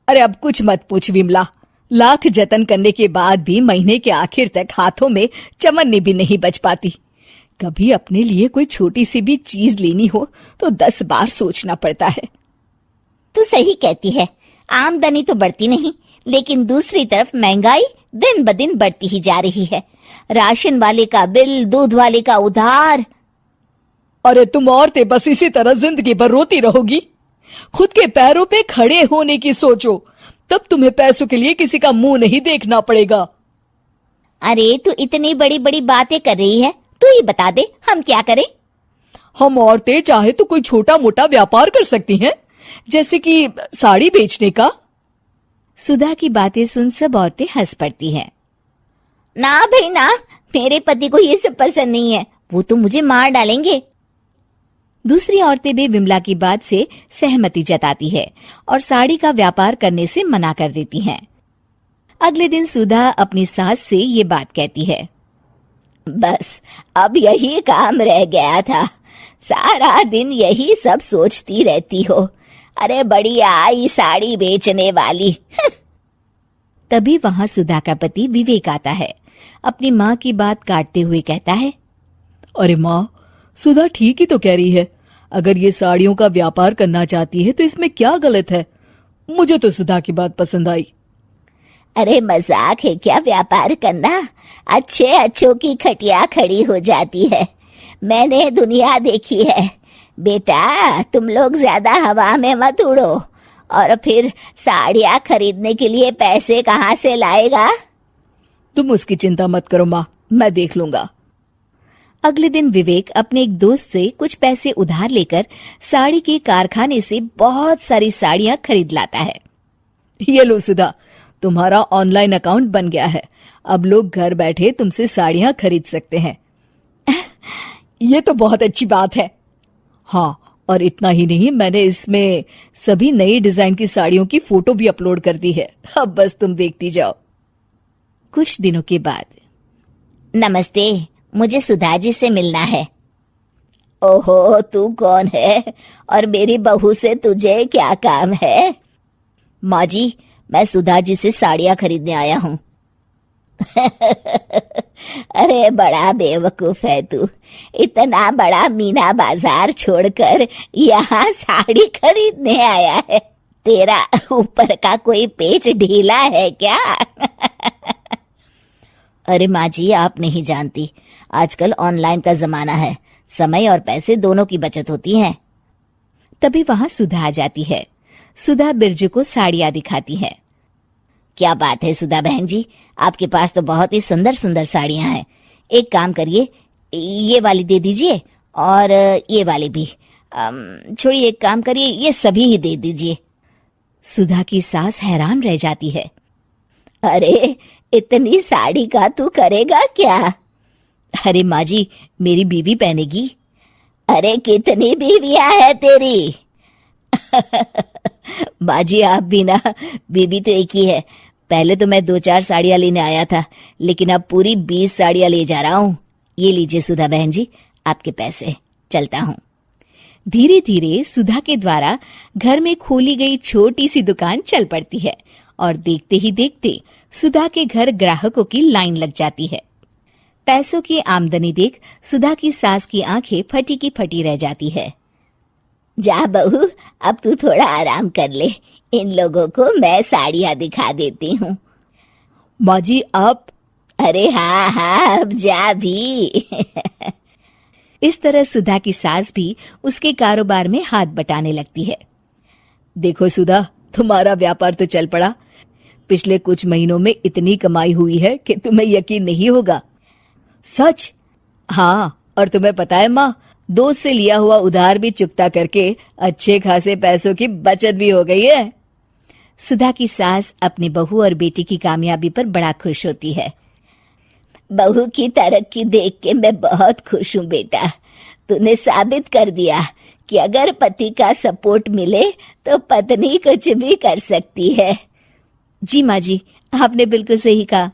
अरे अब कुछ मत पूछ विमला, लाख जतन करने के बाद भी महीने के आखिर तक हाथों में चमन्नी भी नहीं बच पाती। कभी अपने लिए कोई छोटी सी भी चीज लेनी हो तो 10 बार सोचना पड़ता है। तू सही कहती है, आमदनी तो बढ़ती नहीं, लेकिन दूसरी तरफ महंगाई दिन ब दिन बढ़ती ही जा रही है। राशन वाले का बिल, दूध वाले का उधार। अरे तुम औरतें बस इसी तरह जिंदगी भर रोती रहोगी। खुद के पैरों पे खड़े होने की सोचो, तब तुम्हें पैसों के लिए किसी का मुंह नहीं देखना पड़ेगा। अरे तू इतनी बड़ी बड़ी बातें कर रही है, तू ही बता दे हम क्या करें। हम औरतें चाहे तो कोई छोटा मोटा व्यापार कर सकती हैं, जैसे कि साड़ी बेचने का। सुधा की बातें सुन सब औरतें हंस पड़ती हैं। ना भाई ना, मेरे पति को ये सब पसंद नहीं है, वो तो मुझे मार डालेंगे। दूसरी औरतें भी विमला की बात से सहमति जताती है और साड़ी का व्यापार करने से मना कर देती हैं। अगले दिन सुधा अपनी सास से ये बात कहती है। बस अब यही काम रह गया था, सारा दिन यही सब सोचती रहती हो। अरे बढ़िया आई साड़ी बेचने वाली। तभी वहां सुधा का पति विवेक आता है। अपनी माँ की बात काटते हुए कहता है, अरे माँ, सुधा ठीक ही तो कह रही है। अगर ये साड़ियों का व्यापार करना चाहती है तो इसमें क्या गलत है। मुझे तो सुधा की बात पसंद आई। अरे मजाक है क्या व्यापार करना? अच्छे अच्छों की खटिया खड़ी हो जाती है। मैंने दुनिया देखी है। बेटा तुम लोग ज्यादा हवा में मत उड़ो, और फिर साड़ियाँ खरीदने के लिए पैसे कहाँ से लाएगा? तुम उसकी चिंता मत करो माँ, मैं देख लूंगा। अगले दिन विवेक अपने एक दोस्त से कुछ पैसे उधार लेकर साड़ी के कारखाने से बहुत सारी साड़ियां खरीद लाता है। ये लो सुधा, तुम्हारा ऑनलाइन अकाउंट बन गया है। अब लोग घर बैठे तुमसे साड़ियां खरीद सकते हैं। ये तो बहुत अच्छी बात है। हाँ, और इतना ही नहीं, मैंने इसमें सभी नई डिजाइन की साड़ियों की फोटो भी अपलोड कर दी है। अब बस तुम देखती जाओ। कुछ दिनों के बाद। नमस्ते, मुझे सुधा जी से मिलना है। ओहो, तू कौन है और मेरी बहू से तुझे क्या काम है? माँ जी, मैं सुधा जी से साड़ियाँ खरीदने आया हूँ। अरे बड़ा बेवकूफ है तू, इतना बड़ा मीना बाजार छोड़कर यहाँ साड़ी खरीदने आया है। तेरा ऊपर का कोई पेच ढीला है क्या? अरे माँ जी, आप नहीं जानती, आजकल ऑनलाइन का जमाना है, समय और पैसे दोनों की बचत होती है। तभी वहां सुधा आ जाती है। सुधा बिरजू को साड़ियां दिखाती है। क्या बात है सुधा बहन जी, आपके पास तो बहुत ही सुंदर सुंदर साड़ियां हैं। एक काम करिए, ये वाली दे दीजिए और ये वाली भी। छोड़िए, एक काम करिए, ये सभी ही दे दीजिए। सुधा की सास हैरान रह जाती है। अरे इतनी साड़ी का तू करेगा क्या? अरे माँ जी, मेरी बीवी पहनेगी। अरे कितनी बीवियां है तेरी? माँ जी, आप भी ना, बीवी तो एक ही है। पहले तो मैं 2-4 साड़ियाँ लेने आया था, लेकिन अब पूरी 20 साड़ियाँ ले जा रहा हूँ। ये लीजिए सुधा बहन जी, आपके पैसे। चलता हूँ। धीरे धीरे सुधा के द्वारा घर में खोली गई छोटी सी दुकान चल पड़ती है और देखते ही देखते सुधा के घर ग्राहकों की लाइन लग जाती है। पैसों की आमदनी देख सुधा की सास की आंखें फटी की फटी रह जाती है। जा बहू, अब तू थोड़ा आराम कर ले, इन लोगों को मैं साड़ियाँ दिखा देती हूँ। माँ जी आप? अरे हाँ हाँ, अब जा भी। इस तरह सुधा की सास भी उसके कारोबार में हाथ बटाने लगती है। देखो सुधा, तुम्हारा व्यापार तो चल पड़ा। पिछले कुछ महीनों में इतनी कमाई हुई है कि तुम्हें यकीन नहीं होगा। सच? हाँ, और तुम्हें पता है माँ, दोस्त से लिया हुआ उधार भी चुकता करके अच्छे खासे पैसों की बचत भी हो गई है। सुधा की सास अपनी बहू और बेटी की कामयाबी पर बड़ा खुश होती है। बहू की तरक्की देख के मैं बहुत खुश हूँ बेटा। तूने साबित कर दिया कि अगर पति का सपोर्ट मिले तो पत्नी कुछ भी कर सकती है। जी माँ जी, आपने बिल्कुल सही कहा।